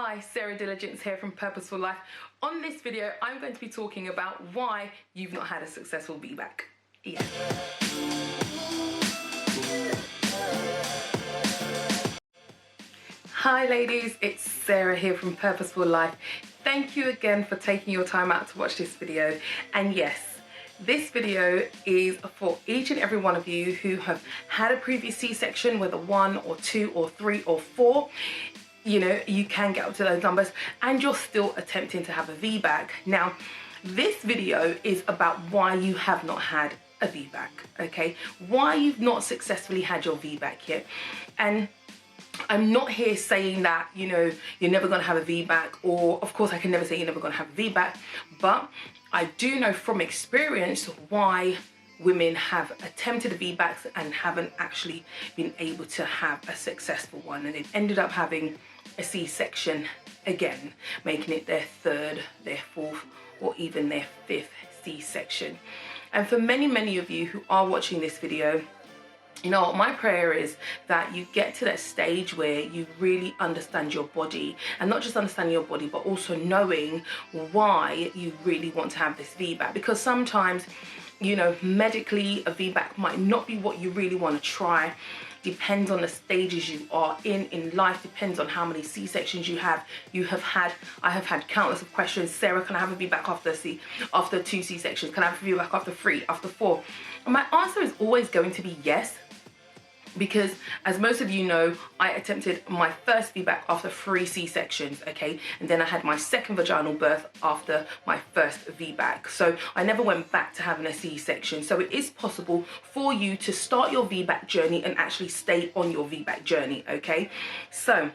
Hi, Sarah Diligence here from Purposeful Life. On this video, I'm going to be talking about why you've not had a successful VBAC. Yeah. Hi ladies, it's Sarah here from Purposeful Life. Thank you again for taking your time out to watch this video. And yes, this video is for each and every one of you who have had a previous C-section, whether 1 or 2 or 3 or 4. You know, you can get up to those numbers and you're still attempting to have a VBAC. Now, this video is about why you have not had a VBAC, okay? Why you've not successfully had your VBAC yet. And I'm not here saying that, you know, you're never going to have a VBAC, or of course I can never say you're never going to have a VBAC, but I do know from experience why women have attempted a VBAC and haven't actually been able to have a successful one, and they've ended up having a C-section again, making it their 3rd, their 4th, or even their 5th C-section. And for many of you who are watching this video, you know, my prayer is that you get to that stage where you really understand your body, and not just understanding your body, but also knowing why you really want to have this VBAC. Because sometimes, you know, medically a VBAC might not be what you really want to try. Depends on the stages you are in life, depends on how many C-sections you have had. I have had countless of questions. Sarah, can I have a VBAC after 2 C-sections? Can I have a VBAC after 3, after 4? And my answer is always going to be yes. Because as most of you know, I attempted my first VBAC after 3 C-sections, okay? And then I had my 2nd vaginal birth after my 1st VBAC. So I never went back to having a C-section. So it is possible for you to start your VBAC journey and actually stay on your VBAC journey, okay? So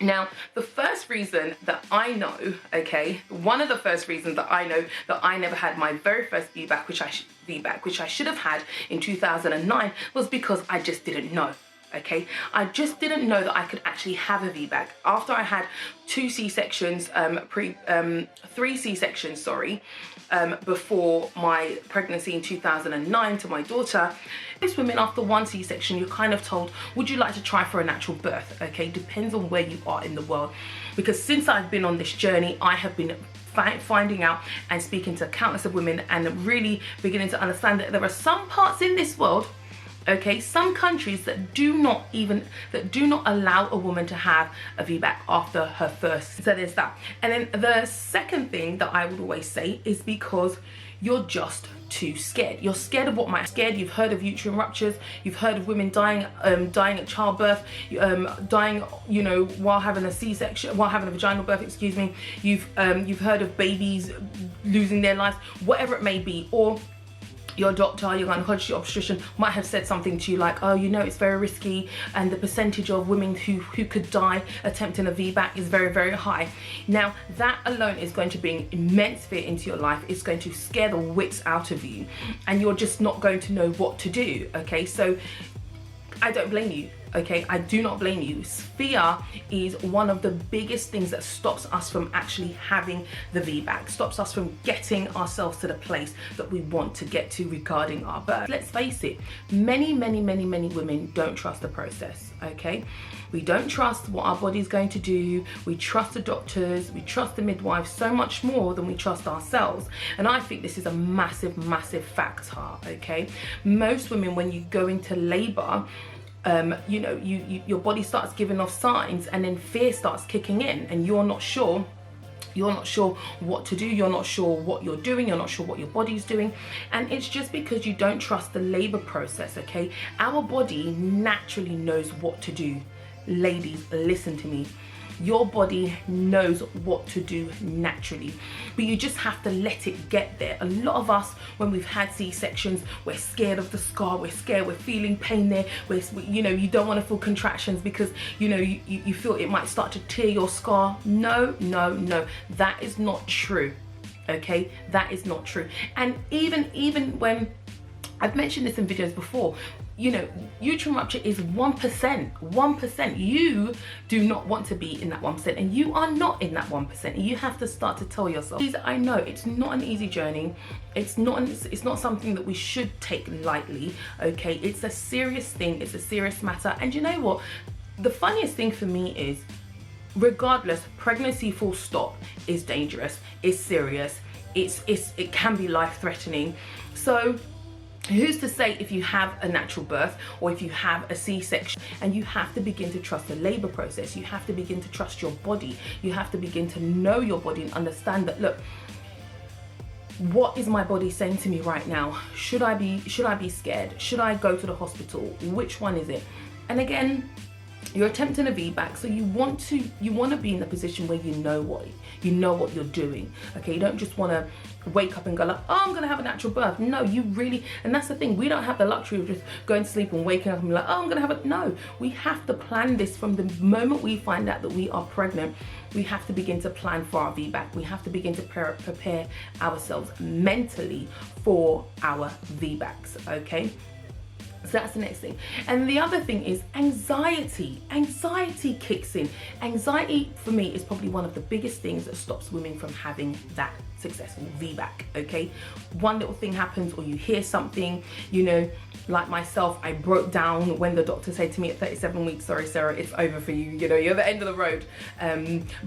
now, the first reason that I know, okay, one of the first reasons that I know that I never had my very first VBAC, which I should have had in 2009, was because I just didn't know. Okay, I just didn't know that I could actually have a VBAC. After I had 2 C-sections, 3 C-sections, sorry, before my pregnancy in 2009 to my daughter. Most women, after 1 C-section, you're kind of told, would you like to try for a natural birth? Okay, depends on where you are in the world. Because since I've been on this journey, I have been finding out and speaking to countless of women and really beginning to understand that there are some parts in this world, okay, some countries that do not allow a woman to have a VBAC after her first. So there's that. And then the second thing that I would always say is because you're just too scared. You're scared of what might scared. You've heard of uterine ruptures. You've heard of women dying at childbirth, dying, you know, while having a C-section, while having a vaginal birth, excuse me. You've heard of babies losing their lives, whatever it may be, or your doctor, your gynecologist, your obstetrician might have said something to you like, oh, you know, it's very risky and the percentage of women who could die attempting a VBAC is very high. Now, that alone is going to bring immense fear into your life. It's going to scare the wits out of you and you're just not going to know what to do, okay? So I don't blame you. Okay, I do not blame you. Fear is one of the biggest things that stops us from actually having the VBAC, stops us from getting ourselves to the place that we want to get to regarding our birth. Let's face it, many women don't trust the process, okay? We don't trust what our body's going to do. We trust the doctors, we trust the midwives so much more than we trust ourselves. And I think this is a massive factor, okay? Most women, when you go into labor, you know, your body starts giving off signs and then fear starts kicking in and you're not sure what to do, you're not sure what you're doing, you're not sure what your body's doing, and it's just because you don't trust the labor process, okay? Our body naturally knows what to do. Ladies, listen to me. Your body knows what to do naturally, but you just have to let it get there. A lot of us, when we've had C-sections, we're scared of the scar, we're scared, we're feeling pain there, you know, you don't want to feel contractions because, you know, you feel it might start to tear your scar. No, that is not true, okay? That is not true. And even when, I've mentioned this in videos before, you know, uterine rupture is 1%. You do not want to be in that 1%, and you are not in that 1%. You have to start to tell yourself. I know it's not an easy journey. It's not something that we should take lightly, okay? It's a serious thing. It's a serious matter. And you know what? The funniest thing for me is regardless, pregnancy full stop is dangerous, it's serious, it can be life-threatening. So who's to say if you have a natural birth or if you have a C-section, and you have to begin to trust the labor process, you have to begin to trust your body, you have to begin to know your body and understand that, look, what is my body saying to me right now? Should I be scared? Should I go to the hospital? Which one is it? And again, you're attempting a VBAC, so you want to be in a position where you know what you're doing. Okay, you don't just want to wake up and go like, oh, I'm gonna have a natural birth. No, you really, and that's the thing, we don't have the luxury of just going to sleep and waking up and be like, oh, I'm gonna have a, no, we have to plan this from the moment we find out that we are pregnant. We have to begin to plan for our VBAC. We have to begin to prepare ourselves mentally for our VBACs, okay? So that's the next thing. And the other thing is anxiety. Anxiety kicks in. Anxiety for me is probably one of the biggest things that stops women from having that successful VBAC, okay? One little thing happens, or you hear something, you know, like myself, I broke down when the doctor said to me at 37 weeks, sorry Sarah, it's over for you, you know, you're at the end of the road.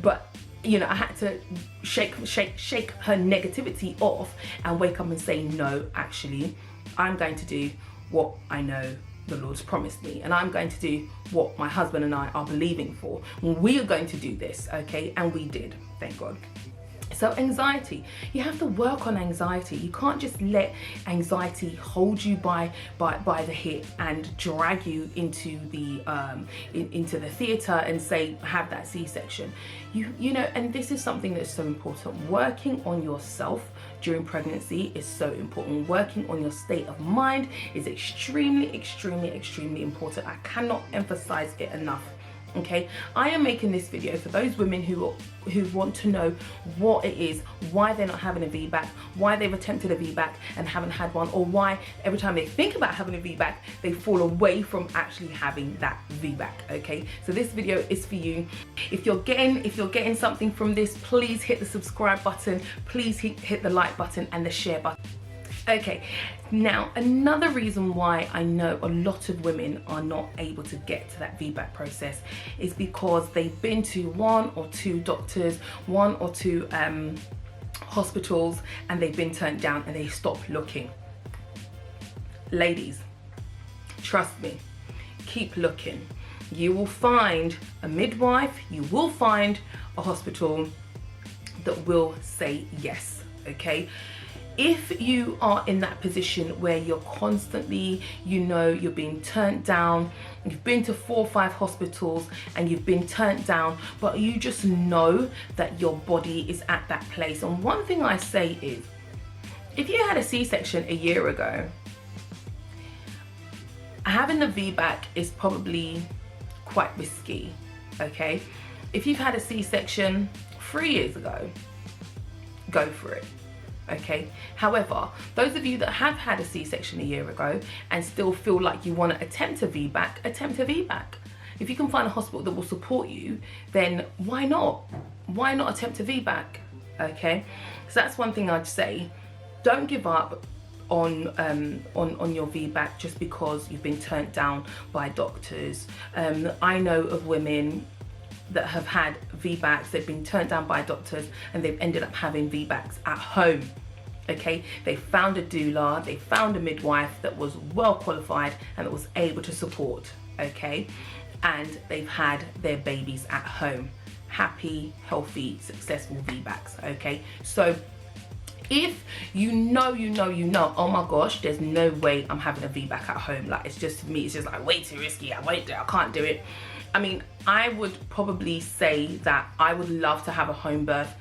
But you know, I had to shake her negativity off and wake up and say, no, actually, I'm going to do what I know the Lord's promised me, and I'm going to do what my husband and I are believing for. We are going to do this, okay? And we did, thank God. So anxiety, you have to work on anxiety. You can't just let anxiety hold you by the hip and drag you into the theater and say, have that C-section. You know, and this is something that's so important. Working on yourself during pregnancy is so important. Working on your state of mind is extremely important. I cannot emphasize it enough. Okay, I am making this video for those women who want to know what it is, why they're not having a VBAC, why they've attempted a VBAC and haven't had one, or why every time they think about having a VBAC, they fall away from actually having that VBAC. Okay, so this video is for you. If you're getting something from this, please hit the subscribe button, please hit the like button and the share button. Okay, now another reason why I know a lot of women are not able to get to that VBAC process is because they've been to one or two doctors, one or two hospitals, and they've been turned down and they stop looking. Ladies, trust me, keep looking. You will find a midwife, you will find a hospital that will say yes, okay? If you are in that position where you're constantly, you know, you're being turned down, you've been to 4 or 5 hospitals and you've been turned down, but you just know that your body is at that place. And one thing I say is, if you had a C-section a year ago, having the VBAC is probably quite risky, okay? If you've had a C-section 3 years ago, go for it. Okay, however, those of you that have had a C-section a year ago and still feel like you want to attempt a VBAC, attempt a VBAC. If you can find a hospital that will support you, then why not? Why not attempt a VBAC? Okay, so that's one thing I'd say. Don't give up on your VBAC just because you've been turned down by doctors. I know of women that have had VBACs, they've been turned down by doctors and they've ended up having VBACs at home. Okay, they found a doula, they found a midwife that was well qualified and that was able to support, okay, and they've had their babies at home. Happy, healthy, successful VBACs, okay? So if you know, oh my gosh, there's no way I'm having a VBAC at home, like it's just, for me, it's just like way too risky, I can't do it. I mean, I would probably say that I would love to have a home birth,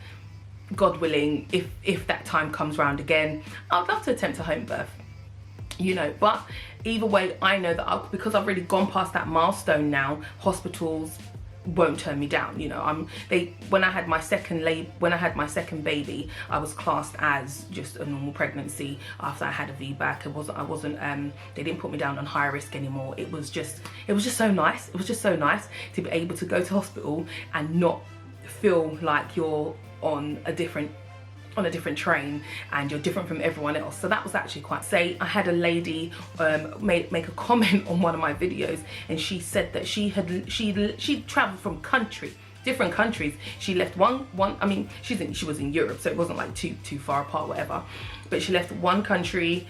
God willing, if that time comes around again. I'd love to attempt a home birth, you know, but either way, I know that because I've really gone past that milestone now, hospitals won't turn me down, you know. When I had my second baby, I was classed as just a normal pregnancy after I had a VBAC. I wasn't they didn't put me down on high risk anymore. It was just so nice. It was just so nice to be able to go to hospital and not feel like you're on a different train and you're different from everyone else. So that was actually quite I had a lady make a comment on one of my videos, and she said that she traveled from country different countries. She left one. I mean, she was in Europe, so it wasn't like too far apart, whatever. But she left one country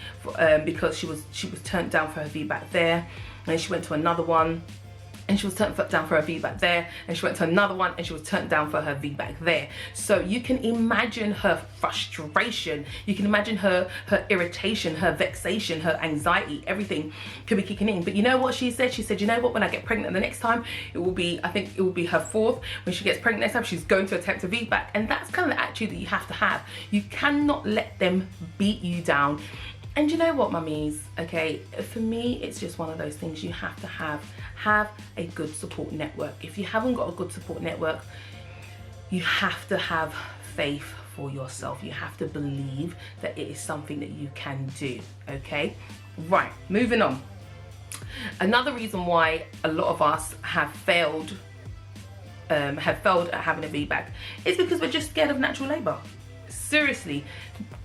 because she was turned down for her VBAC there, and then she went to another one, and she was turned down for her VBAC there, and she went to another one, and she was turned down for her VBAC there. So you can imagine her frustration, you can imagine her irritation, her vexation, her anxiety, everything could be kicking in. But you know what she said? She said, you know what, when I get pregnant the next time, it will be, I think it will be her 4th. When she gets pregnant next time, she's going to attempt a VBAC. And that's kind of the attitude that you have to have. You cannot let them beat you down. And you know what, mummies, okay, for me, it's just one of those things you have to have a good support network. If you haven't got a good support network, you have to have faith for yourself. You have to believe that it is something that you can do, okay? Right, moving on. Another reason why a lot of us have failed at having a VBAC is because we're just scared of natural labor. Seriously.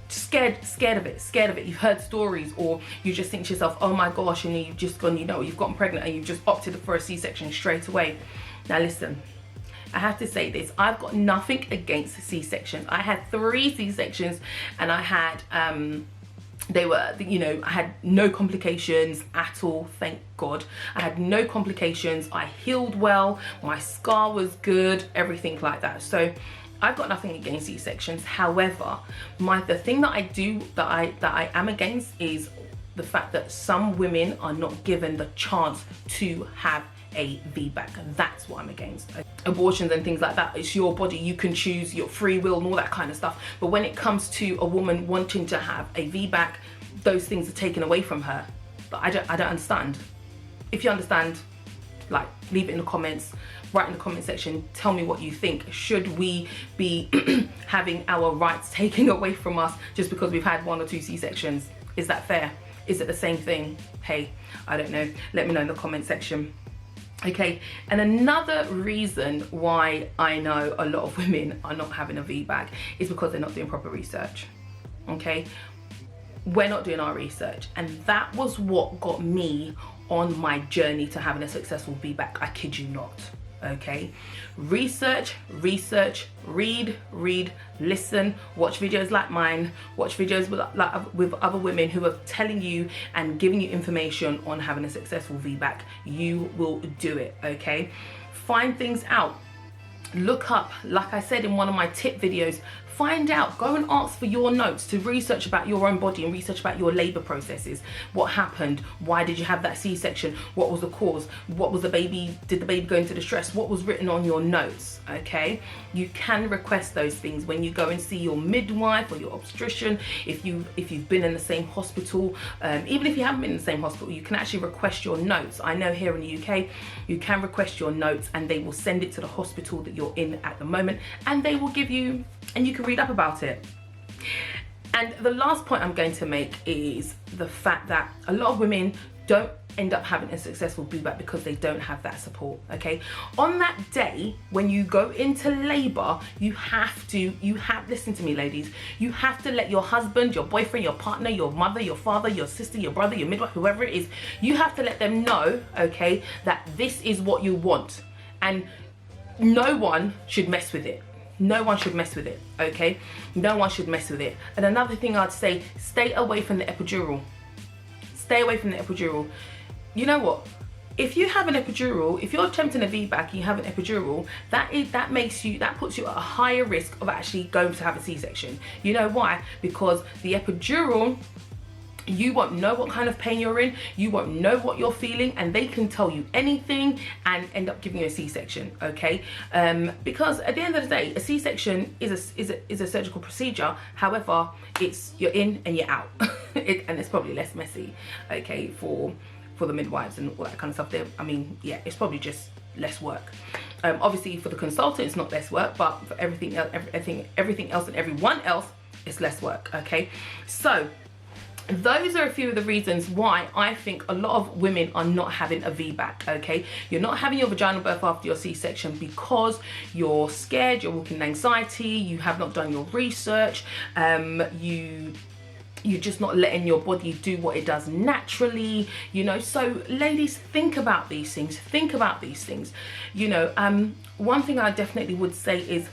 Scared of it. You've heard stories, or you just think to yourself, oh my gosh, and you've just gone, you've gotten pregnant and you've just opted for a C-section straight away. Now listen, I have to say this, I've got nothing against C-sections. I had 3 C-sections, and I had I had no complications at all, thank God. I had no complications, I healed well, my scar was good, everything like that. So I've got nothing against C-sections. However, the thing that I am against is the fact that some women are not given the chance to have a VBAC. That's what I'm against. Abortions and things like that, it's your body, you can choose, your free will and all that kind of stuff. But when it comes to a woman wanting to have a VBAC, those things are taken away from her. But I don't understand. If you understand, like, leave it in the comments. Write in the comment section, tell me what you think. Should we be having our rights taken away from us just because we've had 1 or 2 C-sections? Is that fair? Is it the same thing? Hey, I don't know. Let me know in the comment section. Okay, and another reason why I know a lot of women are not having a VBAC is because they're not doing proper research. Okay, we're not doing our research, and that was what got me on my journey to having a successful VBAC. I kid you not. Okay, research, read, listen, watch videos like mine, watch videos with other women who are telling you and giving you information on having a successful VBAC. You will do it. Okay, find things out, look up, like I said in one of my tip videos, find out, go and ask for your notes, to research about your own body and research about your labor processes. What happened? Why did you have that C-section? What was the cause? What was the baby? Did the baby go into distress? What was written on your notes? Okay, you can request those things when you go and see your midwife or your obstetrician. If you've been in the same hospital, even if you haven't been in the same hospital, you can actually request your notes. I know here in the UK, you can request your notes and they will send it to the hospital that you're in at the moment, and they will give you, and you can read up about it. And the last point I'm going to make is the fact that a lot of women don't end up having a successful VBAC because they don't have that support. Okay, on that day when you go into labor, listen to me ladies, you have to let your husband, your boyfriend, your partner, your mother, your father, your sister, your brother, your midwife, whoever it is, you have to let them know, okay, that this is what you want, and no one should mess with it. No one should mess with it, okay? No one should mess with it. And another thing I'd say, stay away from the epidural. Stay away from the epidural. You know what? If you have an epidural, if you're attempting a VBAC and you have an epidural, that puts you at a higher risk of actually going to have a C-section. You know why? Because the epidural, you won't know what kind of pain you're in, you won't know what you're feeling, and they can tell you anything and end up giving you a C-section, okay? Because at the end of the day, a C-section is a surgical procedure. However, you're in and you're out, and it's probably less messy, okay, for the midwives and all that kind of stuff. There, I mean, yeah, it's probably just less work. Obviously, for the consultant, it's not less work, but for everything else and everyone else, it's less work, okay? So those are a few of the reasons why I think a lot of women are not having a VBAC, okay? You're not having your vaginal birth after your C-section because you're scared, you're walking in anxiety, you have not done your research, you're just not letting your body do what it does naturally, you know. So ladies, think about these things, you know. One thing I definitely would say is,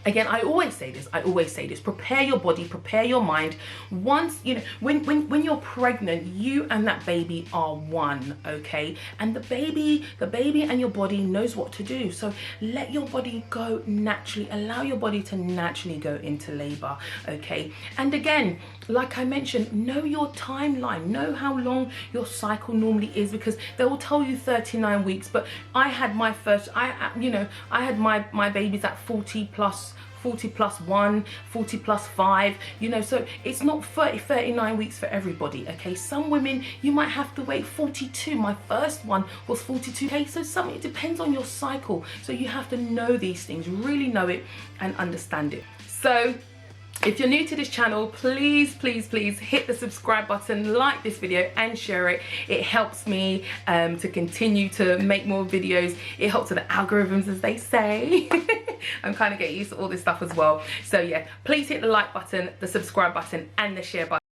again, I always say this, prepare your body, prepare your mind. Once, you know, when you're pregnant, you and that baby are one, okay? And the baby and your body knows what to do. So let your body go naturally, allow your body to naturally go into labor, okay? And again, like I mentioned, know your timeline, know how long your cycle normally is, because they will tell you 39 weeks, but I had my first, I had my babies at 40 plus 1, 40 plus 5, you know. So it's not 39 weeks for everybody, okay? Some women, you might have to wait 42. My first one was 42. Okay, so it depends on your cycle. So you have to know these things, really know it and understand it. So if you're new to this channel, please hit the subscribe button, like this video and share it. It helps me to continue to make more videos. It helps with the algorithms, as they say. I'm kind of getting used to all this stuff as well. So yeah, please hit the like button, the subscribe button and the share button.